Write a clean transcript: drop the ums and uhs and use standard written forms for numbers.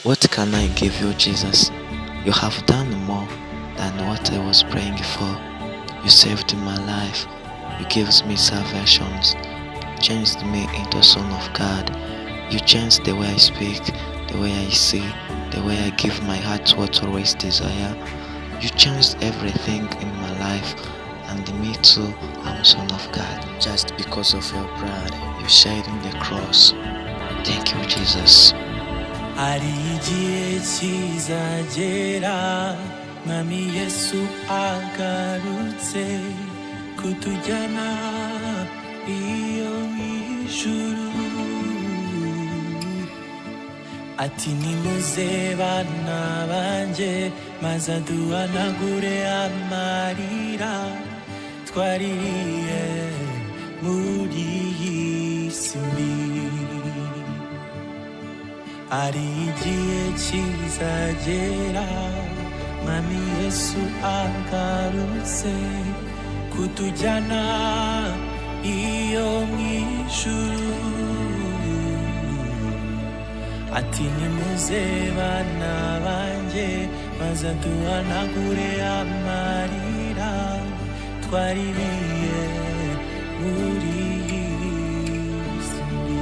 What can I give you, Jesus? You have done more than what I was praying for. You saved my life. You gave me salvations. Changed me into a son of God. You changed the way I speak, the way I see, the way I give my heart what always desire. You changed everything in my life, and me too, I'm a son of God. Just because of your blood, you shed in the cross. Thank you, Jesus. hari igihe kizagera mwami yesu agarutse kutujyana iyo ijuru ati nimuze bana banjye maze aduhanagure amarira twaririye muri iyi si mbi hari igihe kizagera mwami yesu agarutse kutujyana iyo mu ijuru ati nimuze bana banjye maze aduhanagure amarira twaririye muri iyi si mbi.